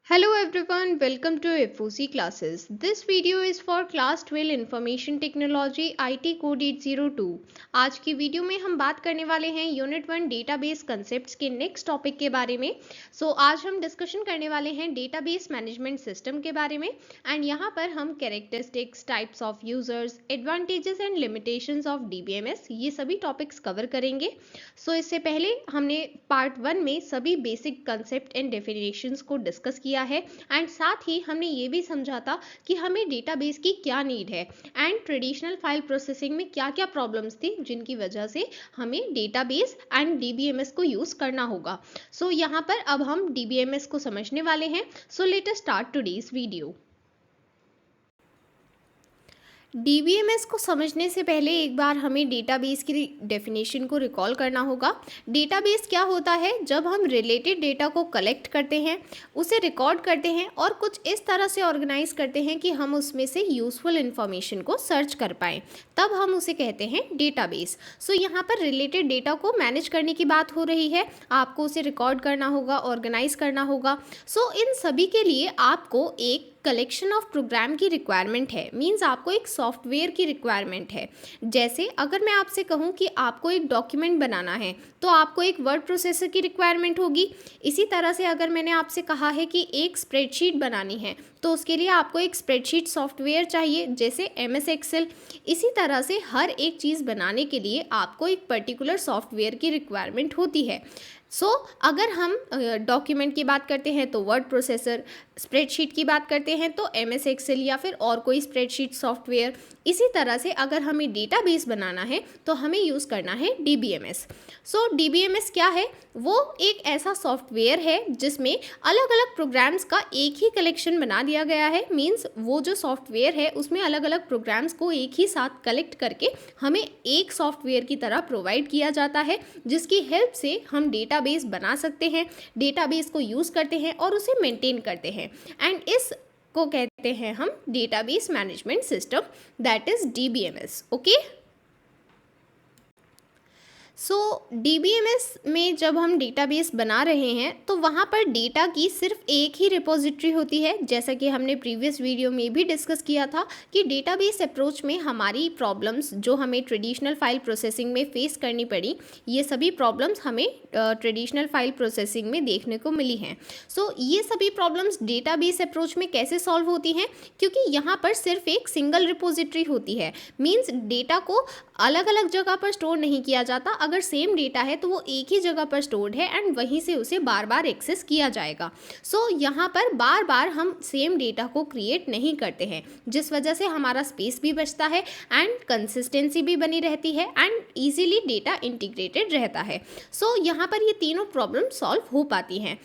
Hello everyone, welcome to FOC classes. This video is for class 12 Information Technology IT Code 802. आज की video में हम बात करने वाले हैं यूनिट 1 डेटाबेस कंसेप्ट्स के नेक्स्ट टॉपिक के बारे में। आज हम डिस्कशन करने वाले हैं डेटाबेस मैनेजमेंट सिस्टम के बारे में एंड यहाँ पर हम characteristics, types of users, advantages and limitations of DBMS ये सभी टॉपिक्स कवर करेंगे। इससे पहले हमने पार्ट 1 में सभी बेसिक कंसेप्ट एंड डेफिनेशंस को डिस्कस किया है एंड साथ ही हमने ये भी समझा था कि हमें डेटाबेस की क्या नीड है एंड ट्रेडिशनल फाइल प्रोसेसिंग में क्या क्या प्रॉब्लम्स थी जिनकी वजह से हमें डेटाबेस एंड DBMS को यूज करना होगा। यहाँ पर अब हम DBMS को समझने वाले हैं। Let us start today's video. DBMS को समझने से पहले एक बार हमें डेटाबेस की डेफिनेशन को रिकॉल करना होगा। डेटाबेस क्या होता है? जब हम रिलेटेड डेटा को कलेक्ट करते हैं, उसे रिकॉर्ड करते हैं और कुछ इस तरह से ऑर्गेनाइज करते हैं कि हम उसमें से यूजफुल इंफॉर्मेशन को सर्च कर पाएँ, तब हम उसे कहते हैं डेटाबेस। यहाँ पर रिलेटेड डेटा को मैनेज करने की बात हो रही है, आपको उसे रिकॉर्ड करना होगा, ऑर्गेनाइज करना होगा। इन सभी के लिए आपको एक कलेक्शन ऑफ प्रोग्राम की रिक्वायरमेंट है, मींस आपको एक सॉफ्टवेयर की रिक्वायरमेंट है। जैसे अगर मैं आपसे कहूँ कि आपको एक डॉक्यूमेंट बनाना है तो आपको एक वर्ड प्रोसेसर की रिक्वायरमेंट होगी। इसी तरह से अगर मैंने आपसे कहा है कि एक स्प्रेडशीट बनानी है तो उसके लिए आपको एक स्प्रेडशीट सॉफ्टवेयर चाहिए, जैसे MS Excel। इसी तरह से हर एक चीज़ बनाने के लिए आपको एक पर्टिकुलर सॉफ्टवेयर की रिक्वायरमेंट होती है। अगर हम डॉक्यूमेंट की बात करते हैं तो वर्ड प्रोसेसर, स्प्रेडशीट की बात करते हैं तो MS Excel या फिर और कोई स्प्रेडशीट सॉफ्टवेयर। इसी तरह से अगर हमें डेटाबेस बनाना है तो हमें यूज़ करना है DBMS। DBMS क्या है? वो एक ऐसा सॉफ्टवेयर है जिसमें अलग अलग प्रोग्राम्स का एक ही कलेक्शन बना दिया गया है। मींस वो जो सॉफ्टवेयर है उसमें अलग अलग प्रोग्राम्स को एक ही साथ कलेक्ट करके हमें एक सॉफ्टवेयर की तरह प्रोवाइड किया जाता है, जिसकी हेल्प से हम डेटाबेस बना सकते हैं, डेटाबेस को यूज़ करते हैं और उसे मेंटेन करते हैं। एंड इस को कहते हैं हम database management system, that is DBMS। Okay. DBMS में जब हम डेटाबेस बना रहे हैं तो वहाँ पर डेटा की सिर्फ एक ही रिपोजिटरी होती है। जैसा कि हमने प्रीवियस वीडियो में भी डिस्कस किया था कि डेटाबेस अप्रोच में हमारी प्रॉब्लम्स जो हमें ट्रेडिशनल फाइल प्रोसेसिंग में फेस करनी पड़ी, ये सभी प्रॉब्लम्स हमें ट्रेडिशनल फाइल प्रोसेसिंग में देखने को मिली हैं। ये सभी प्रॉब्लम्स डेटाबेस अप्रोच में कैसे सॉल्व होती हैं? क्योंकि यहाँ पर सिर्फ एक सिंगल रिपोजिटरी होती है। मीन्स डेटा को अलग अलग जगह पर स्टोर नहीं किया जाता। अगर सेम डेटा है तो वो एक ही जगह पर स्टोर्ड है एंड वहीं से उसे बार बार एक्सेस किया जाएगा। यहाँ पर बार बार हम सेम डेटा को क्रिएट नहीं करते हैं, जिस वजह से हमारा स्पेस भी बचता है एंड कंसिस्टेंसी भी बनी रहती है एंड ईजिली डेटा इंटीग्रेटेड रहता है। यहाँ पर ये तीनों प्रॉब्लम सॉल्व हो पाती हैं।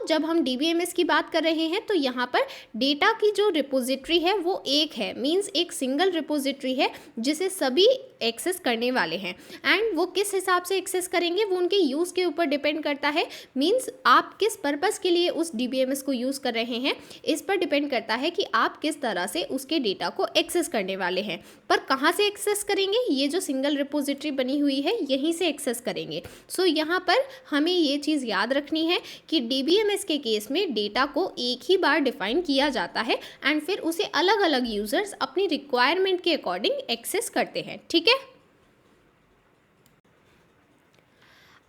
जब हम DBMS की बात कर रहे हैं तो यहाँ पर डेटा की जो रिपोजिटरी है वो एक है, मीन्स एक सिंगल रिपोजिटरी है जिसे सभी एक्सेस करने वाले हैं। एंड वो किस हिसाब से एक्सेस करेंगे वो उनके यूज़ के ऊपर डिपेंड करता है। मींस आप किस पर्पस के लिए उस DBMS को यूज़ कर रहे हैं, इस पर डिपेंड करता है कि आप किस तरह से उसके डेटा को एक्सेस करने वाले हैं। पर कहाँ से एक्सेस करेंगे? ये जो सिंगल रिपोजिटरी बनी हुई है यहीं से एक्सेस करेंगे। यहाँ पर हमें ये चीज़ याद रखनी है कि DBMS के केस में डेटा को एक ही बार डिफाइन किया जाता है एंड फिर उसे अलग अलग यूजर्स अपनी रिक्वायरमेंट के अकॉर्डिंग एक्सेस करते हैं। ठीक है।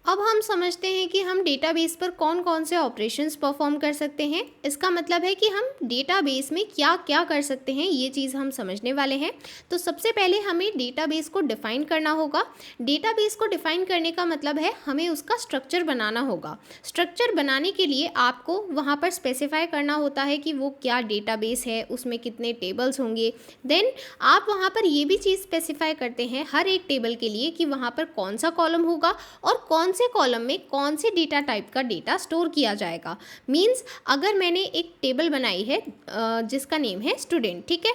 अब हम समझते हैं कि हम डेटाबेस पर कौन कौन से ऑपरेशंस परफॉर्म कर सकते हैं। इसका मतलब है कि हम डेटाबेस में क्या क्या कर सकते हैं, ये चीज़ हम समझने वाले हैं। सबसे पहले हमें डेटाबेस को डिफ़ाइन करना होगा। डेटाबेस को डिफ़ाइन करने का मतलब है हमें उसका स्ट्रक्चर बनाना होगा। स्ट्रक्चर बनाने के लिए आपको वहाँ पर स्पेसिफाई करना होता है कि वो क्या डेटाबेस है, उसमें कितने टेबल्स होंगे। देन आप वहाँ पर ये भी चीज़ स्पेसिफाई करते हैं हर एक टेबल के लिए कि वहाँ पर कौन सा कॉलम होगा और कौन से कॉलम में कौन से डेटा टाइप का डेटा स्टोर किया जाएगा। मींस अगर मैंने एक टेबल बनाई है जिसका नेम है स्टूडेंट, ठीक है।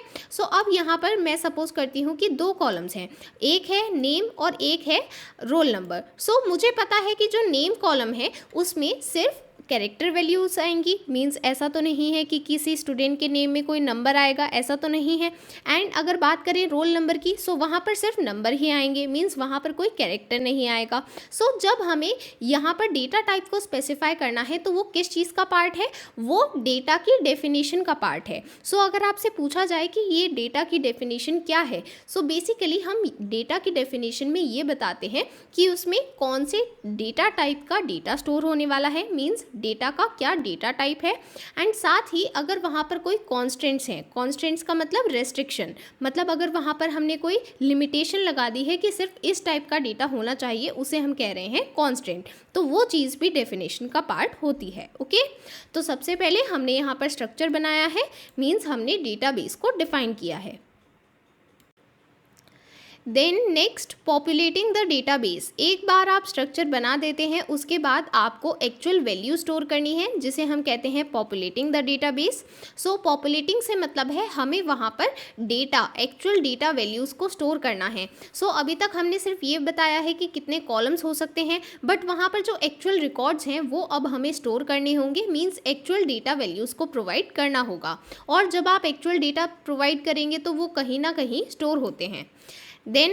अब यहाँ पर मैं सपोज करती हूँ कि दो कॉलम्स हैं, एक है नेम और एक है रोल नंबर। मुझे पता है कि जो नेम कॉलम है उसमें सिर्फ कैरेक्टर वैल्यूज़ आएंगी, मींस ऐसा तो नहीं है कि किसी स्टूडेंट के नेम में कोई नंबर आएगा, ऐसा तो नहीं है। एंड अगर बात करें रोल नंबर की, सो वहाँ पर सिर्फ नंबर ही आएंगे, मींस वहाँ पर कोई कैरेक्टर नहीं आएगा। सो जब हमें यहाँ पर डेटा टाइप को स्पेसिफाई करना है तो वो किस चीज़ का पार्ट है, वो डेटा की डेफिनेशन का पार्ट है। सो अगर आपसे पूछा जाए कि ये डेटा की डेफिनेशन क्या है, सो बेसिकली हम डेटा की डेफिनेशन में ये बताते हैं कि उसमें कौन से डेटा टाइप का डेटा स्टोर होने वाला है, मींस डेटा का क्या डेटा टाइप है। एंड साथ ही अगर वहाँ पर कोई कॉन्स्टेंट्स हैं, कॉन्स्टेंट्स का मतलब रेस्ट्रिक्शन, मतलब अगर वहाँ पर हमने कोई लिमिटेशन लगा दी है कि सिर्फ इस टाइप का डेटा होना चाहिए, उसे हम कह रहे हैं कॉन्स्टेंट, तो वो चीज़ भी डेफिनेशन का पार्ट होती है। ओके, तो सबसे पहले हमने यहाँ पर स्ट्रक्चर बनाया है, मीन्स हमने डेटाबेस को डिफाइन किया है। Then next, populating the database. एक बार आप स्ट्रक्चर बना देते हैं, उसके बाद आपको एक्चुअल वैल्यू स्टोर करनी है, जिसे हम कहते हैं पॉपुलेटिंग द डेटाबेस। सो पॉपुलेटिंग से मतलब है हमें वहाँ पर डेटा, एक्चुअल डेटा वैल्यूज़ को स्टोर करना है। सो अभी तक हमने सिर्फ ये बताया है कि कितने कॉलम्स हो सकते हैं, बट वहाँ पर जो एक्चुअल रिकॉर्ड्स हैं वो अब हमें स्टोर करने होंगे, मीन्स एक्चुअल डेटा वैल्यूज़ को प्रोवाइड करना होगा। और जब आप एक्चुअल डेटा प्रोवाइड करेंगे तो वो कहीं ना कहीं स्टोर होते हैं। देन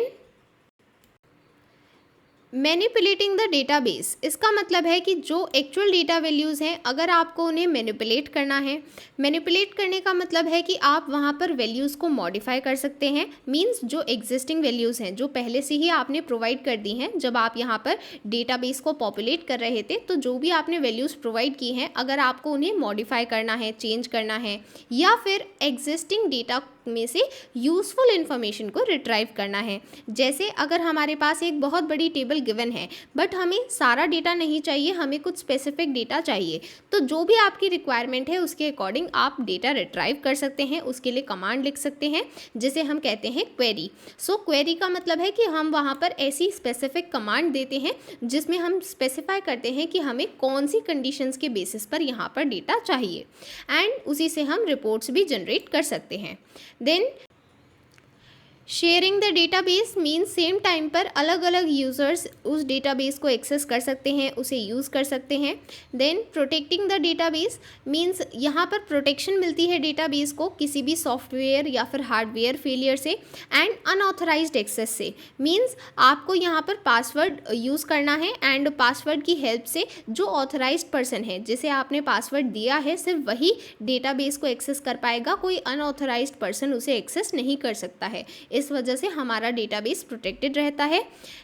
मैनिपुलेटिंग द डेटाबेस, इसका मतलब है कि जो एक्चुअल डेटा वैल्यूज़ हैं, अगर आपको उन्हें मैनिपुलेट करना है, मैनिपुलेट करने का मतलब है कि आप वहाँ पर वैल्यूज़ को मॉडिफाई कर सकते हैं, मींस जो एग्जिस्टिंग वैल्यूज़ हैं, जो पहले से ही आपने प्रोवाइड कर दी हैं, जब आप यहाँ पर डेटाबेस को पॉपुलेट कर रहे थे, तो जो भी आपने वैल्यूज़ प्रोवाइड की हैं, अगर आपको उन्हें मॉडिफाई करना है, चेंज करना है, या फिर एग्जिस्टिंग डेटा में से यूज़फुल इन्फॉर्मेशन को रिट्राइव करना है। जैसे अगर हमारे पास एक बहुत बड़ी टेबल गिवन है, बट हमें सारा डेटा नहीं चाहिए, हमें कुछ स्पेसिफिक डेटा चाहिए, तो जो भी आपकी रिक्वायरमेंट है उसके अकॉर्डिंग आप डेटा रिट्राइव कर सकते हैं। उसके लिए कमांड लिख सकते हैं, जिसे हम कहते हैं क्वेरी। सो क्वेरी का मतलब है कि हम वहाँ पर ऐसी स्पेसिफिक कमांड देते हैं जिसमें हम स्पेसिफाई करते हैं कि हमें कौन सी कंडीशंस के बेसिस पर यहाँ पर डेटा चाहिए, एंड उसी से हम रिपोर्ट्स भी जनरेट कर सकते हैं। Then sharing the database means same time पर अलग अलग यूज़र्स उस डेटाबेस को एक्सेस कर सकते हैं, उसे यूज़ कर सकते हैं। Then protecting the database means यहाँ पर प्रोटेक्शन मिलती है डेटाबेस को किसी भी सॉफ्टवेयर या फिर हार्डवेयर फेलियर से एंड अनऑथराइज्ड एक्सेस से। मीन्स आपको यहाँ पर पासवर्ड यूज़ करना है, एंड पासवर्ड की हेल्प से जो ऑथराइज्ड पर्सन है, जिसे आपने पासवर्ड दिया है, सिर्फ वही डेटाबेस को एक्सेस कर पाएगा, कोई अनऑथराइज्ड पर्सन उसे एक्सेस नहीं कर सकता है। इस वजह से हमारा डेटाबेस प्रोटेक्टेड रहता है।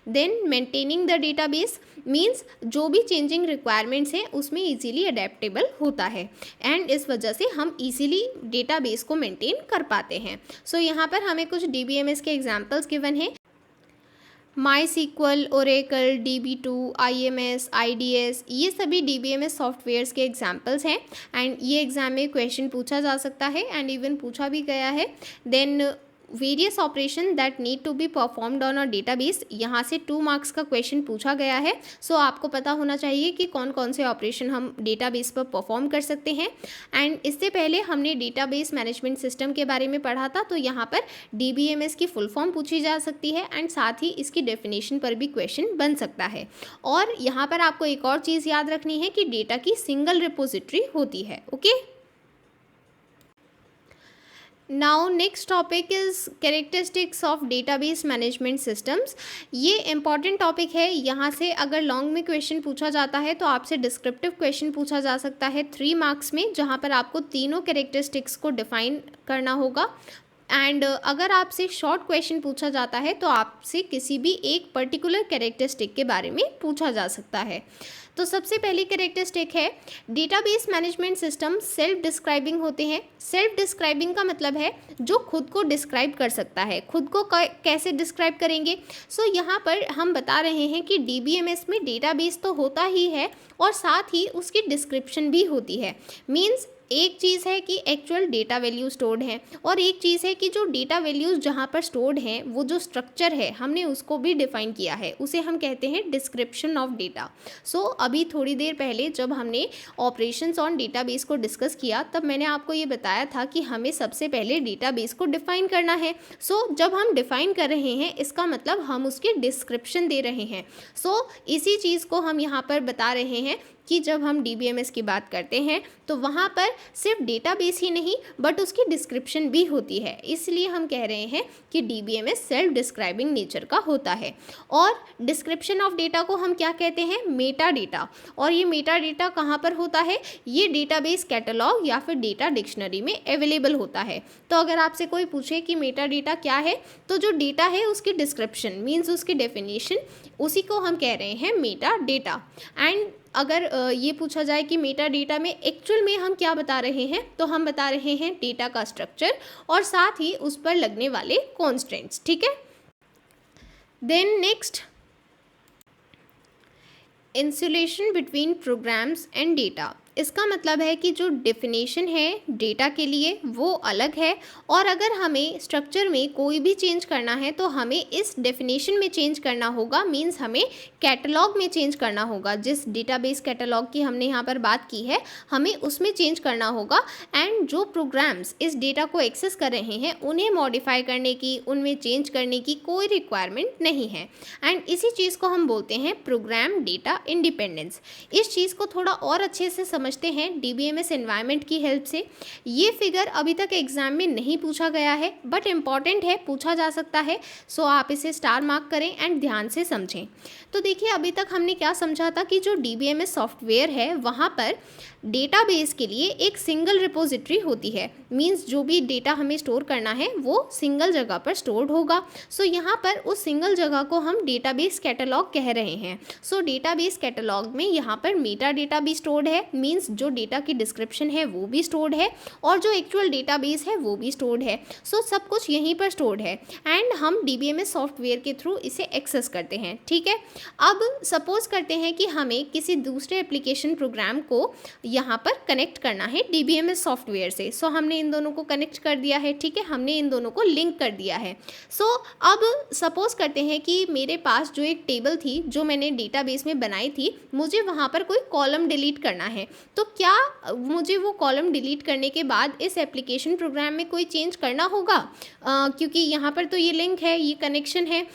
Then maintaining the database means जो भी चेंजिंग रिक्वायरमेंट्स हैं उसमें इजीली अडेप्टेबल होता है, एंड इस वजह से हम इजीली डेटाबेस को मेंटेन कर पाते हैं। सो यहाँ पर हमें कुछ DBMS के एग्जांपल्स गिवन हैं। MySQL, Oracle, DB2, IMS, IDS, ये सभी DBMS सॉफ्टवेयर्स के एग्जांपल्स हैं, एंड ये एग्जाम में क्वेश्चन पूछा जा सकता है, एंड इवन पूछा भी गया है। Then various operation that need to be performed on a database, यहाँ से 2 मार्क्स का क्वेश्चन पूछा गया है। सो आपको पता होना चाहिए कि कौन कौन से ऑपरेशन हम डेटाबेस पर परफॉर्म कर सकते हैं। एंड इससे पहले हमने डेटाबेस मैनेजमेंट सिस्टम के बारे में पढ़ा था, तो यहाँ पर DBMS की फुल फॉर्म पूछी जा सकती है, एंड साथ ही इसकी डेफिनेशन पर भी क्वेश्चन बन सकता है। और यहाँ पर आपको एक और चीज़ याद रखनी है कि डेटा की सिंगल रिपोजिटरी होती है। Okay, now next topic is characteristics of database management systems. ये इंपॉर्टेंट टॉपिक है। यहाँ से अगर लॉन्ग में क्वेश्चन पूछा जाता है तो आपसे डिस्क्रिप्टिव क्वेश्चन पूछा जा सकता है 3 मार्क्स में, जहाँ पर आपको तीनों कैरेक्टरिस्टिक्स को डिफाइन करना होगा। एंड अगर आपसे शॉर्ट क्वेश्चन पूछा जाता है तो आपसे किसी भी एक पर्टिकुलर कैरेक्टरिस्टिक के बारे में पूछा जा सकता है। तो सबसे पहली कैरेक्टरिस्टिक है database management system self describing होते हैं। सेल्फ डिस्क्राइबिंग का मतलब है जो खुद को डिस्क्राइब कर सकता है। खुद को कैसे डिस्क्राइब करेंगे? सो यहाँ पर हम बता रहे हैं कि DBMS में डेटाबेस तो होता ही है और साथ ही उसकी डिस्क्रिप्शन भी होती है। मीन्स एक चीज़ है कि एक्चुअल डेटा वैल्यू स्टोर्ड हैं, और एक चीज़ है कि जो डेटा वैल्यूज़ जहाँ पर स्टोर्ड हैं वो जो स्ट्रक्चर है हमने उसको भी डिफाइन किया है, उसे हम कहते हैं डिस्क्रिप्शन ऑफ डेटा। सो अभी थोड़ी देर पहले जब हमने ऑपरेशंस ऑन डेटाबेस को डिस्कस किया तब मैंने आपको ये बताया था कि हमें सबसे पहले डेटाबेस को डिफाइन करना है। सो जब हम डिफाइन कर रहे हैं इसका मतलब हम उसकी डिस्क्रिप्शन दे रहे हैं। सो इसी चीज़ को हम यहाँ पर बता रहे हैं कि जब हम DBMS की बात करते हैं तो वहाँ पर सिर्फ डेटाबेस ही नहीं बट उसकी डिस्क्रिप्शन भी होती है, इसलिए हम कह रहे हैं कि DBMS सेल्फ डिस्क्राइबिंग नेचर का होता है। और डिस्क्रिप्शन ऑफ डेटा को हम क्या कहते हैं? Meta data. और ये मेटा डेटा कहाँ पर होता है? ये डेटाबेस कैटलॉग या फिर डेटा डिक्शनरी में अवेलेबल होता है। तो अगर आपसे कोई पूछे कि मेटा डेटा क्या है, तो जो डेटा है उसकी डिस्क्रिप्शन मीन्स उसकी डेफिनेशन, उसी को हम कह रहे हैं मेटा डेटा। एंड अगर ये पूछा जाए कि मेटा डेटा में एक्चुअल में हम क्या बता रहे हैं, तो हम बता रहे हैं डेटा का स्ट्रक्चर और साथ ही उस पर लगने वाले कॉन्स्टेंट्स। ठीक है। Then next, insulation between programs and data. इसका मतलब है कि जो डेफिनेशन है डेटा के लिए वो अलग है, और अगर हमें स्ट्रक्चर में कोई भी चेंज करना है तो हमें इस डेफिनेशन में चेंज करना होगा, मींस हमें कैटलॉग में चेंज करना होगा। जिस डेटाबेस कैटलॉग की हमने यहाँ पर बात की है, हमें उसमें चेंज करना होगा। एंड जो प्रोग्राम्स इस डेटा को एक्सेस कर रहे हैं उन्हें मॉडिफाई करने की, उनमें चेंज करने की कोई रिक्वायरमेंट नहीं है। एंड इसी चीज़ को हम बोलते हैं प्रोग्राम डेटा इंडिपेंडेंस। इस चीज़ को थोड़ा और अच्छे से समझते हैं DBMS एनवायरनमेंट की हेल्प से। ये फिगर अभी तक एग्जाम में नहीं पूछा गया है बट इम्पॉर्टेंट है, पूछा जा सकता है, सो आप इसे स्टार मार्क करें एंड ध्यान से समझें। तो देखिए, अभी तक हमने क्या समझा था कि जो DBMS सॉफ्टवेयर है वहाँ पर डेटाबेस के लिए एक सिंगल रिपोजिटरी होती है, मींस जो भी डेटा हमें स्टोर करना है वो सिंगल जगह पर स्टोर्ड होगा। सो यहाँ पर उस सिंगल जगह को हम डेटाबेस कैटलॉग कह रहे हैं। सो डेटाबेस कैटलॉग में यहाँ पर मेटा डेटा भी स्टोर्ड है, मींस जो डेटा की डिस्क्रिप्शन है वो भी स्टोर्ड है और जो एक्चुअल डेटाबेस है वो भी स्टोर्ड है। सो सब कुछ यहीं पर स्टोर्ड है एंड हम DBMS सॉफ्टवेयर के थ्रू इसे एक्सेस करते हैं। ठीक है। अब सपोज करते हैं कि हमें किसी दूसरे एप्लीकेशन प्रोग्राम को यहाँ पर कनेक्ट करना है DBMS सॉफ्टवेयर से। सो हमने इन दोनों को कनेक्ट कर दिया है। ठीक है, हमने इन दोनों को लिंक कर दिया है। सो अब सपोज करते हैं कि मेरे पास जो एक टेबल थी जो मैंने डेटाबेस में बनाई थी, मुझे वहाँ पर कोई कॉलम डिलीट करना है। तो क्या मुझे वो कॉलम डिलीट करने के बाद इस एप्लीकेशन प्रोग्राम में कोई चेंज करना होगा? क्योंकि यहाँ पर तो ये लिंक है, ये कनेक्शन है।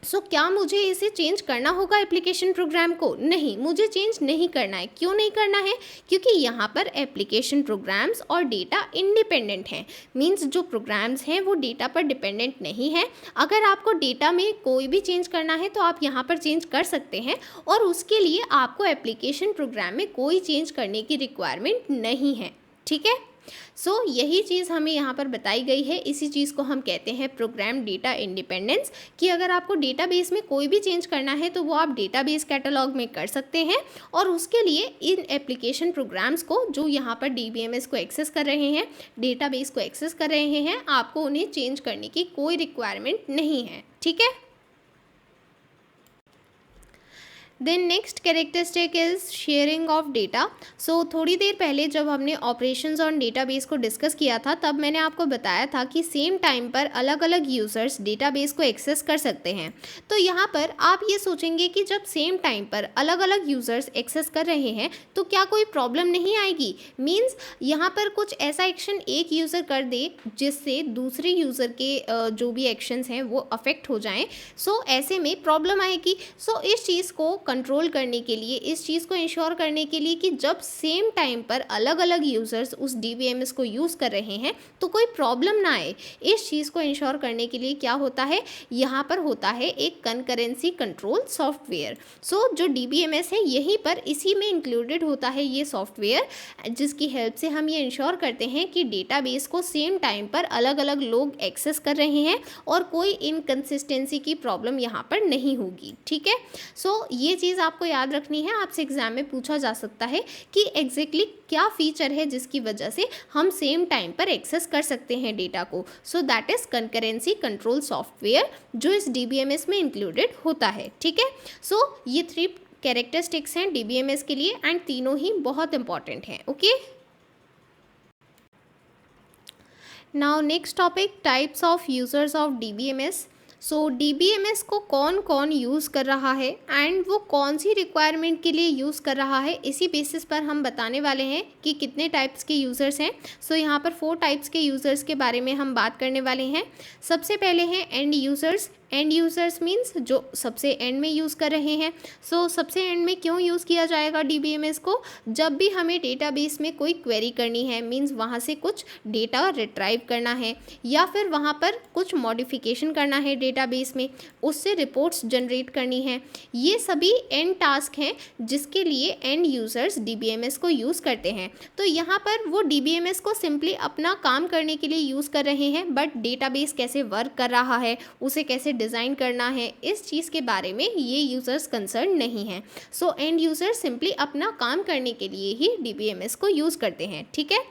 सो क्या मुझे इसे चेंज करना होगा एप्लीकेशन प्रोग्राम को? नहीं, मुझे चेंज नहीं करना है। क्यों नहीं करना है? क्योंकि यहाँ पर एप्लीकेशन प्रोग्राम्स और डेटा इंडिपेंडेंट हैं, मींस जो प्रोग्राम्स हैं वो डेटा पर डिपेंडेंट नहीं है। अगर आपको डेटा में कोई भी चेंज करना है तो आप यहाँ पर चेंज कर सकते हैं और उसके लिए आपको एप्लीकेशन प्रोग्राम में कोई चेंज करने की रिक्वायरमेंट नहीं है। ठीक है। सो यही चीज़ हमें यहाँ पर बताई गई है। इसी चीज़ को हम कहते हैं प्रोग्राम डेटा इंडिपेंडेंस, कि अगर आपको डेटाबेस में कोई भी चेंज करना है तो वो आप डेटाबेस कैटलॉग में कर सकते हैं और उसके लिए इन एप्लीकेशन प्रोग्राम्स को जो यहाँ पर DBMS को एक्सेस कर रहे हैं, डेटाबेस को एक्सेस कर रहे हैं, आपको उन्हें चेंज करने की कोई रिक्वायरमेंट नहीं है। ठीक है। Then next characteristic is sharing of data. So थोड़ी देर पहले जब हमने ऑपरेशंस ऑन डेटाबेस को डिस्कस किया था तब मैंने आपको बताया था कि सेम टाइम पर अलग अलग यूज़र्स डेटाबेस को एक्सेस कर सकते हैं। तो यहाँ पर आप ये सोचेंगे कि जब सेम टाइम पर अलग अलग यूज़र्स एक्सेस कर रहे हैं तो क्या कोई प्रॉब्लम नहीं आएगी? मीन्स यहाँ पर कुछ ऐसा एक्शन एक यूज़र कर दे जिससे दूसरे यूज़र के जो भी एक्शंस हैं वो अफेक्ट हो जाएं, सो ऐसे में प्रॉब्लम आएगी। सो इस चीज़ को कंट्रोल करने के लिए, इस चीज़ को इंश्योर करने के लिए कि जब सेम टाइम पर अलग अलग यूज़र्स उस DBMS को यूज़ कर रहे हैं तो कोई प्रॉब्लम ना आए, इस चीज़ को इंश्योर करने के लिए क्या होता है, यहाँ पर होता है एक कंकरेंसी कंट्रोल सॉफ्टवेयर। सो जो DBMS है यहीं पर इसी में इंक्लूडेड होता है ये सॉफ्टवेयर, जिसकी हेल्प से हम ये इंश्योर करते हैं कि डेटाबेस को सेम टाइम पर अलग अलग लोग एक्सेस कर रहे हैं और कोई इनकन्सिस्टेंसी की प्रॉब्लम यहाँ पर नहीं होगी। ठीक है। सो ये चीज़ आपको याद रखनी है, आपसे एग्जाम में पूछा जा सकता है कि एग्जैक्टली क्या फीचर है जिसकी वजह से हम सेम टाइम पर एक्सेस कर सकते हैं डेटा को। So that is concurrency control software जो इस DBMS में इंक्लूडेड होता है। ठीक है। सो ये 3 कैरेक्टरिस्टिक्स हैं DBMS के लिए एंड तीनों ही बहुत इंपॉर्टेंट हैं। Okay. Now next topic, types of users of DBMS। So DBMS को कौन कौन यूज़ कर रहा है एंड वो कौन सी रिक्वायरमेंट के लिए यूज़ कर रहा है, इसी बेसिस पर हम बताने वाले हैं कि कितने टाइप्स के यूज़र्स हैं। सो यहाँ पर 4 टाइप्स के यूज़र्स के बारे में हम बात करने वाले हैं। सबसे पहले हैं end users. End users means जो सबसे एंड में यूज़ कर रहे हैं। सो सबसे एंड में क्यों यूज़ किया जाएगा DBMS को? जब भी हमें डेटाबेस में कोई क्वेरी करनी है, मीन्स वहाँ से कुछ डेटा रिट्राइव करना है या फिर वहाँ पर कुछ मॉडिफिकेशन करना है डेटाबेस में, उससे रिपोर्ट्स जनरेट करनी है, ये सभी एंड टास्क हैं जिसके लिए एंड यूज़र्स DBMS को यूज़ करते हैं। तो यहाँ पर वो DBMS को सिंपली अपना काम करने के लिए यूज़ कर रहे हैं, बट डेटाबेस कैसे वर्क कर रहा है, उसे कैसे डिज़ाइन करना है, इस चीज़ के बारे में ये यूज़र्स कंसर्न नहीं हैं। सो एंड यूज़र सिंपली अपना काम करने के लिए ही DBMS को यूज़ करते हैं, ठीक है।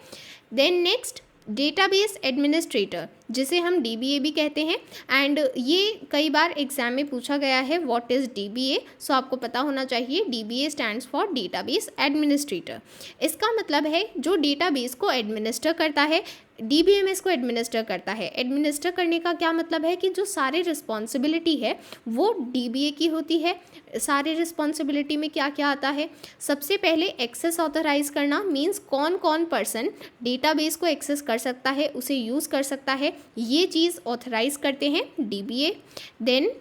देन नेक्स्ट, डेटाबेस एडमिनिस्ट्रेटर, जिसे हम DBA भी कहते हैं, एंड ये कई बार एग्जाम में पूछा गया है व्हाट इज़ DBA। सो आपको पता होना चाहिए DBA stands for database administrator. इसका मतलब है जो डेटाबेस को एडमिनिस्टर करता है, DBMS को एडमिनिस्टर करता है। एडमिनिस्टर करने का क्या मतलब है कि जो सारी रिस्पॉन्सिबिलिटी है वो DBA की होती है। सारी रिस्पॉन्सिबिलिटी में क्या क्या आता है? सबसे पहले एक्सेस ऑथराइज करना, मीन्स कौन कौन पर्सन डेटाबेस को एक्सेस कर सकता है, उसे यूज़ कर सकता है, ये चीज़ ऑथराइज करते हैं DBA। Then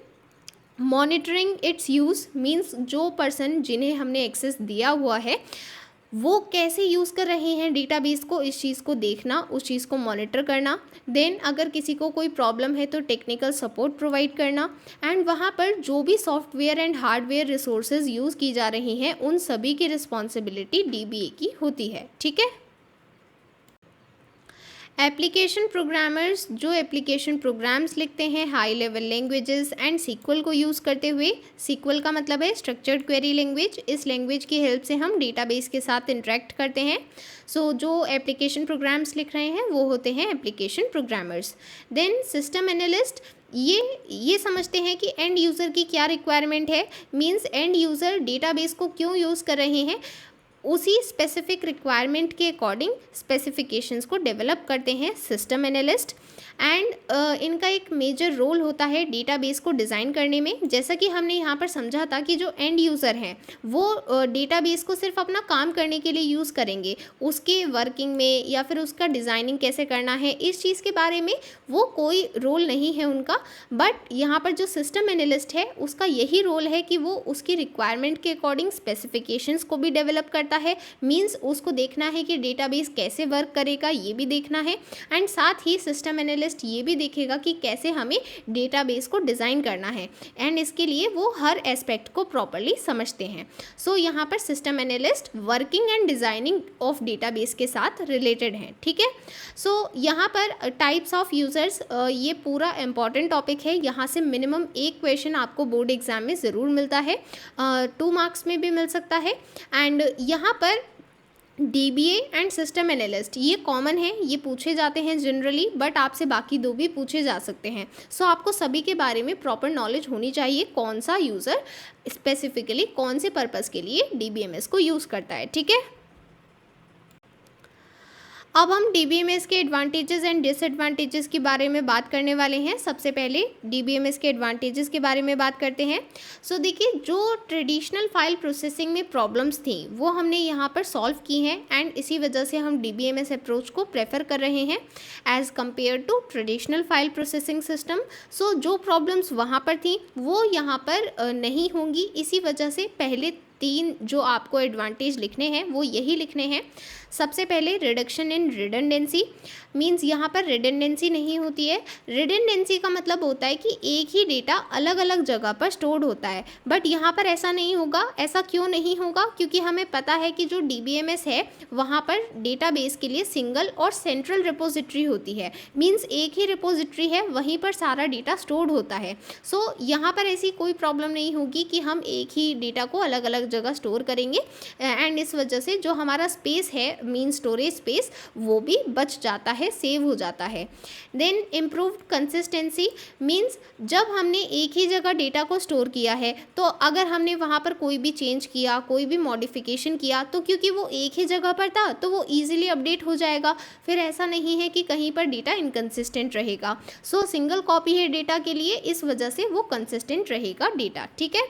monitoring its use, means जो पर्सन जिन्हें हमने एक्सेस दिया हुआ है वो कैसे यूज़ कर रहे हैं डेटाबेस को, इस चीज़ को देखना, उस चीज़ को मॉनिटर करना। देन अगर किसी को कोई प्रॉब्लम है तो टेक्निकल सपोर्ट प्रोवाइड करना, एंड वहाँ पर जो भी software and hardware resources use की जा रही हैं उन सभी की रिस्पॉन्सिबिलिटी DBA की होती है, ठीक है। एप्लीकेशन प्रोग्रामर्स जो एप्लीकेशन प्रोग्राम्स लिखते हैं high level languages and SQL को यूज़ करते हुए। SQL का मतलब है स्ट्रक्चर्ड क्वेरी लैंग्वेज। इस लैंग्वेज की हेल्प से हम डेटाबेस के साथ इंटरेक्ट करते हैं। सो जो एप्लीकेशन प्रोग्राम्स लिख रहे हैं वो होते हैं application programmers. Then system analyst, ये समझते हैं कि एंड यूज़र की क्या रिक्वायरमेंट है, मीन्स एंड यूज़र डेटाबेस को क्यों यूज़ कर रहे हैं, उसी स्पेसिफिक रिक्वायरमेंट के अकॉर्डिंग स्पेसिफिकेशंस को डेवलप करते हैं सिस्टम एनालिस्ट। एंड इनका एक मेजर रोल होता है डेटाबेस को डिज़ाइन करने में। जैसा कि हमने यहाँ पर समझा था कि जो एंड यूज़र हैं वो डेटाबेस को सिर्फ अपना काम करने के लिए यूज़ करेंगे, उसके वर्किंग में या फिर उसका डिज़ाइनिंग कैसे करना है इस चीज़ के बारे में वो कोई रोल नहीं है उनका। बट यहाँ पर जो सिस्टम एनालिस्ट है उसका यही रोल है कि वो उसकी रिक्वायरमेंट के अकॉर्डिंग स्पेसिफिकेशंस को भी डेवलप करता है, मीन्स उसको देखना है कि डेटाबेस कैसे वर्क करेगा ये भी देखना है, एंड साथ ही सिस्टम एनालिस्ट ये भी देखेगा कि कैसे हमें डेटाबेस को डिज़ाइन करना है, एंड इसके लिए वो हर एस्पेक्ट को प्रॉपर्ली समझते हैं। सो यहाँ पर system analyst working and designing of database के साथ रिलेटेड हैं, ठीक है। सो यहाँ पर टाइप्स ऑफ यूज़र्स, ये पूरा इंपॉर्टेंट टॉपिक है। यहाँ से मिनिमम एक क्वेश्चन आपको बोर्ड एग्जाम में ज़रूर मिलता है, 2 मार्क्स में भी मिल सकता है। एंड यहाँ पर DBA एंड सिस्टम एनालिस्ट ये कॉमन है, ये पूछे जाते हैं जनरली, बट आपसे बाकी 2 भी पूछे जा सकते हैं। सो आपको सभी के बारे में प्रॉपर नॉलेज होनी चाहिए, कौन सा यूज़र स्पेसिफिकली कौन से पर्पज़ के लिए DBMS को यूज़ करता है, ठीक है। अब हम DBMS के एडवांटेजेस एंड डिसएडवांटेजेस के बारे में बात करने वाले हैं। सबसे पहले DBMS के एडवांटेजेस के बारे में बात करते हैं। सो देखिए, जो ट्रेडिशनल फाइल प्रोसेसिंग में प्रॉब्लम्स थी वो हमने यहाँ पर सॉल्व की हैं, एंड इसी वजह से हम DBMS अप्रोच को प्रेफर कर रहे हैं as compare to traditional file processing system. So जो प्रॉब्लम्स वहाँ पर थी वो यहाँ पर नहीं होंगी। इसी वजह से पहले 3 जो आपको एडवांटेज लिखने हैं वो यही लिखने हैं। सबसे पहले रिडक्शन इन रिडंडेंसी, मीन्स यहाँ पर रिडंडेंसी नहीं होती है। रिडंडेंसी का मतलब होता है कि एक ही डेटा अलग अलग जगह पर स्टोर्ड होता है, बट यहाँ पर ऐसा नहीं होगा। ऐसा क्यों नहीं होगा? क्योंकि हमें पता है कि जो DBMS है वहाँ पर डेटाबेस के लिए सिंगल और सेंट्रल रिपोजिटरी होती है, मीन्स एक ही रिपोजिटरी है, वहीं पर सारा डेटा स्टोर्ड होता है। सो यहाँ पर ऐसी कोई प्रॉब्लम नहीं होगी कि हम एक ही डेटा को अलग अलग जगह स्टोर करेंगे, एंड इस वजह से जो हमारा स्पेस है मीन स्टोरेज स्पेस वो भी बच जाता है, सेव हो जाता है। देन इम्प्रूव्ड कंसिस्टेंसी, मीन्स जब हमने एक ही जगह डेटा को स्टोर किया है तो अगर हमने वहाँ पर कोई भी चेंज किया, कोई भी मॉडिफिकेशन किया, तो क्योंकि वो एक ही जगह पर था तो वो ईजिली अपडेट हो जाएगा। फिर ऐसा नहीं है कि कहीं पर डेटा इनकन्सिस्टेंट रहेगा। सो सिंगल कॉपी है डेटा के लिए, इस वजह से वो कंसिस्टेंट रहेगा डेटा, ठीक है।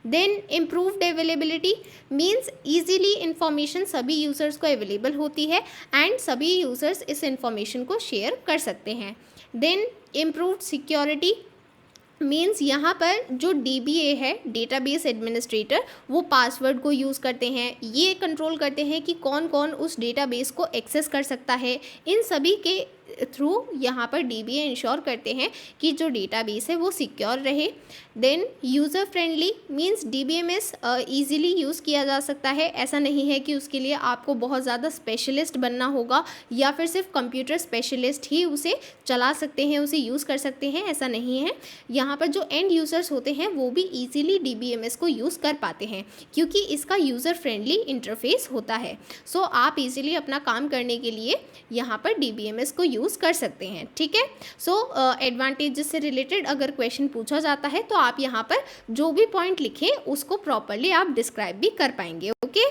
Then improved availability, means easily information सभी यूज़र्स को अवेलेबल होती है एंड सभी यूज़र्स इस इंफॉर्मेशन को शेयर कर सकते हैं। देन इम्प्रूव्ड सिक्योरिटी, मीन्स यहाँ पर जो DBA है, डेटाबेस एडमिनिस्ट्रेटर, वो पासवर्ड को यूज़ करते हैं, ये कंट्रोल करते हैं कि कौन कौन उस डेटाबेस को एक्सेस कर सकता है। इन सभी के थ्रू यहाँ पर DBA इंश्योर करते हैं कि जो डेटाबेस है वो सिक्योर रहे। Then user friendly means DBMS easily use किया जा सकता है। ऐसा नहीं है कि उसके लिए आपको बहुत ज़्यादा स्पेशलिस्ट बनना होगा या फिर सिर्फ कंप्यूटर स्पेशलिस्ट ही उसे चला सकते हैं, उसे यूज़ कर सकते हैं, ऐसा नहीं है। यहाँ पर जो एंड यूज़र्स होते हैं वो भी ईज़िली DBMS को यूज़ कर पाते हैं क्योंकि इसका यूज़र फ्रेंडली इंटरफेस होता है। सो आप ईज़िली अपना काम करने के लिए यहाँ पर DBMS को यूज़ कर सकते हैं। ठीक है। सो एडवांटेजेस से रिलेटेड अगर क्वेश्चन पूछा जाता है तो आप यहाँ पर जो भी पॉइंट लिखें उसको प्रॉपरली आप डिस्क्राइब भी कर पाएंगे। ओके।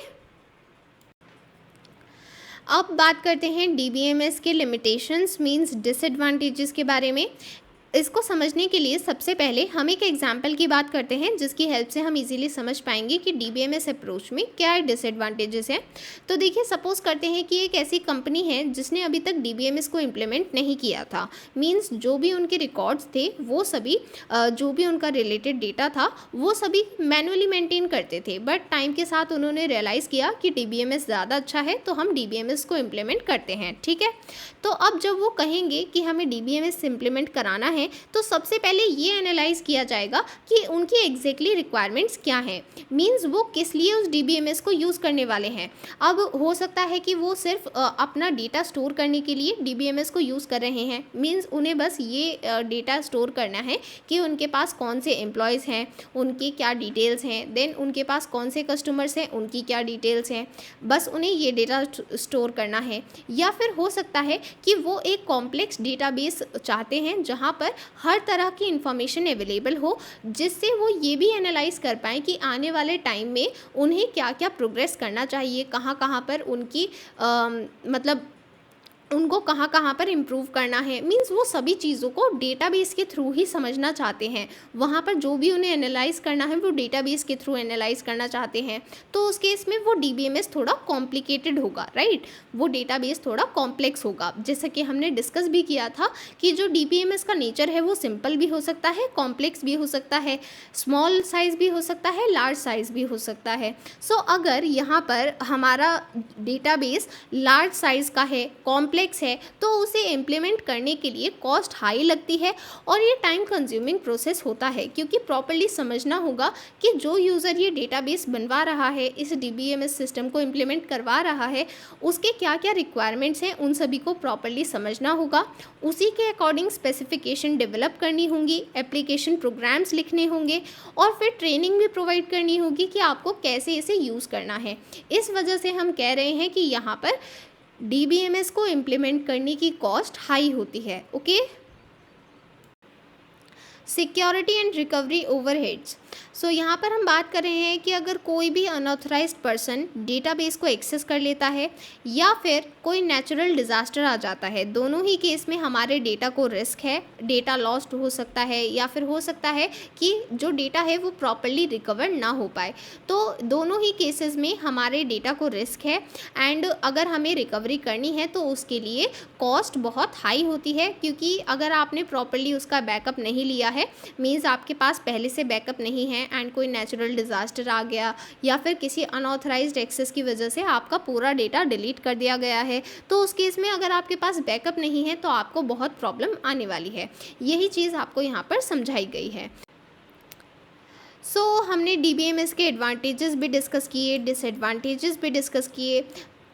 अब बात करते हैं DBMS के लिमिटेशंस मींस डिसएडवांटेजेस के बारे में। इसको समझने के लिए सबसे पहले हम एक एग्जाम्पल की बात करते हैं जिसकी हेल्प से हम इजीली समझ पाएंगे कि DBMS अप्रोच में क्या डिसएडवांटेजेस हैं। तो देखिए, सपोज करते हैं कि एक ऐसी कंपनी है जिसने अभी तक DBMS को इम्प्लीमेंट नहीं किया था। मींस जो भी उनके रिकॉर्ड्स थे वो सभी जो भी उनका रिलेटेड डेटा था वो सभी मैनुअली मेंटेन करते थे, बट टाइम के साथ उन्होंने रियलाइज़ किया कि DBMS ज़्यादा अच्छा है तो हम DBMS को इम्प्लीमेंट करते हैं। ठीक है। तो अब जब वो कहेंगे कि हमें DBMS इम्प्लीमेंट कराना है तो सबसे पहले ये एनालाइज किया जाएगा कि उनकी एग्जैक्टली रिक्वायरमेंट्स क्या हैं, मींस वो किस लिए उस DBMS को यूज़ करने वाले हैं। अब हो सकता है कि वो सिर्फ अपना डेटा स्टोर करने के लिए DBMS को यूज़ कर रहे हैं, मींस उन्हें बस ये डेटा स्टोर करना है कि उनके पास कौन से एम्प्लॉयज़ हैं, उनके क्या डिटेल्स हैं, देन उनके पास कौन से कस्टमर्स हैं, उनकी क्या डिटेल्स हैं, बस उन्हें ये डेटा स्टोर करना है। या फिर हो सकता है कि वो एक कॉम्प्लेक्स डेटाबेस चाहते हैं जहाँ पर हर तरह की इंफॉर्मेशन अवेलेबल हो, जिससे वो ये भी एनालाइज कर पाएँ कि आने वाले टाइम में उन्हें क्या क्या प्रोग्रेस करना चाहिए, कहाँ कहाँ पर उनकी मतलब उनको कहाँ कहाँ पर इम्प्रूव करना है। मींस वो सभी चीज़ों को डेटाबेस के थ्रू ही समझना चाहते हैं। वहाँ पर जो भी उन्हें एनालाइज करना है वो डेटाबेस के थ्रू एनालाइज करना चाहते हैं। तो उस केस में वो DBMS थोड़ा कॉम्प्लिकेटेड होगा, राइट। वो डेटाबेस थोड़ा कॉम्प्लेक्स होगा। जैसा कि हमने डिस्कस भी किया था कि जो DBMS का नेचर है वो सिंपल भी हो सकता है, कॉम्प्लेक्स भी हो सकता है, स्मॉल साइज़ भी हो सकता है, लार्ज साइज़ भी हो सकता है। सो अगर यहाँ पर हमारा डेटाबेस लार्ज साइज़ का है, कॉम्प्लेक्स है, तो उसे इम्प्लीमेंट करने के लिए कॉस्ट हाई लगती है और ये टाइम कंज्यूमिंग प्रोसेस होता है, क्योंकि प्रॉपर्ली समझना होगा कि जो यूज़र ये डेटाबेस बनवा रहा है, इस DBMS सिस्टम को इम्प्लीमेंट करवा रहा है, उसके क्या क्या रिक्वायरमेंट्स हैं उन सभी को प्रॉपर्ली समझना होगा। उसी के अकॉर्डिंग स्पेसिफिकेशन डेवलप करनी होंगी, एप्लीकेशन प्रोग्राम्स लिखने होंगे और फिर ट्रेनिंग भी प्रोवाइड करनी होगी कि आपको कैसे इसे यूज़ करना है। इस वजह से हम कह रहे हैं कि यहाँ पर DBMS को इम्प्लीमेंट करने की कॉस्ट हाई होती है। Okay. Security and recovery overheads. So यहाँ पर हम बात कर रहे हैं कि अगर कोई भी अनऑथराइज्ड पर्सन डेटाबेस को एक्सेस कर लेता है या फिर कोई नेचुरल डिज़ास्टर आ जाता है, दोनों ही केस में हमारे डेटा को रिस्क है, डेटा लॉस्ट हो सकता है या फिर हो सकता है कि जो डेटा है वो प्रॉपर्ली रिकवर ना हो पाए। तो दोनों ही केसेस में हमारे डेटा को रिस्क है एंड अगर हमें रिकवरी करनी है तो उसके लिए कॉस्ट बहुत हाई होती है, क्योंकि अगर आपने प्रॉपर्ली उसका बैकअप नहीं लिया है, मीन्स आपके पास पहले से बैकअप नहीं है एंड कोई नेचुरल डिज़ास्टर आ गया या फिर किसी अनऑथराइज्ड एक्सेस की वजह से आपका पूरा डेटा डिलीट कर दिया गया है, तो उस केस में अगर आपके पास बैकअप नहीं है तो आपको बहुत प्रॉब्लम आने वाली है। यही चीज़ आपको यहाँ पर समझाई गई है। हमने DBMS के एडवांटेजेस भी डिस्कस किए, डिसएडवांटेजेस भी डिस्कस किए,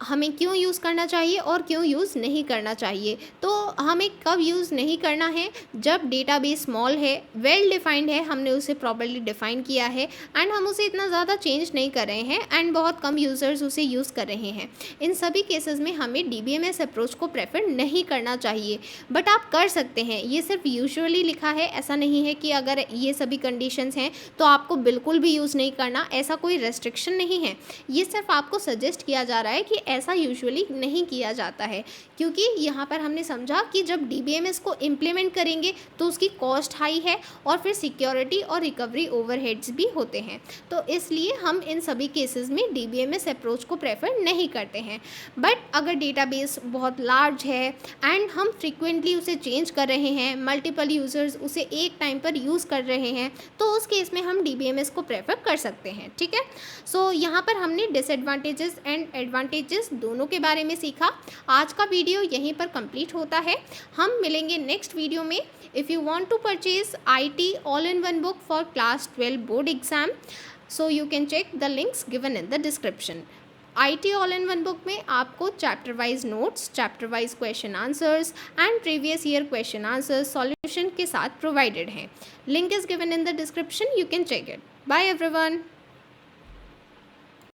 हमें क्यों यूज़ करना चाहिए और क्यों यूज़ नहीं करना चाहिए। तो हमें कब यूज़ नहीं करना है, जब डेटाबेस स्मॉल है, वेल डिफाइंड है, हमने उसे प्रॉपर्ली डिफ़ाइन किया है एंड हम उसे इतना ज़्यादा चेंज नहीं कर रहे हैं एंड बहुत कम यूज़र्स उसे यूज़ कर रहे हैं। इन सभी केसेस में हमें DBMS अप्रोच को प्रेफर नहीं करना चाहिए, बट आप कर सकते हैं। ये सिर्फ यूजुअली लिखा है, ऐसा नहीं है कि अगर ये सभी कंडीशंस हैं तो आपको बिल्कुल भी यूज़ नहीं करना, ऐसा कोई रेस्ट्रिक्शन नहीं है। ये सिर्फ आपको सजेस्ट किया जा रहा है कि ऐसा यूजुअली नहीं किया जाता है, क्योंकि यहाँ पर हमने समझा कि जब DBMS को इम्प्लीमेंट करेंगे तो उसकी कॉस्ट हाई है और फिर सिक्योरिटी और रिकवरी ओवरहेड्स भी होते हैं। तो इसलिए हम इन सभी केसेस में DBMS अप्रोच को प्रेफर नहीं करते हैं। बट अगर डेटाबेस बहुत लार्ज है एंड हम फ्रिक्वेंटली उसे चेंज कर रहे हैं, मल्टीपल यूज़र्स उसे एक टाइम पर यूज़ कर रहे हैं, तो उस केस में हम DBMS को प्रेफर कर सकते हैं। ठीक है, सो यहाँ पर हमने डिसएडवांटेजेस एंड एडवांटेजेस दोनों के बारे में सीखा। आज का वीडियो यहीं पर कंप्लीट होता है। हम मिलेंगे नेक्स्ट वीडियो में। If you want to purchase IT all in one book for class 12 board exam, so you can check the links given in the description. IT all in one book में आपको chapter wise notes, chapter wise question answers and previous year question answers solution के साथ provided हैं। Link is given in the description, you can check it. Bye everyone.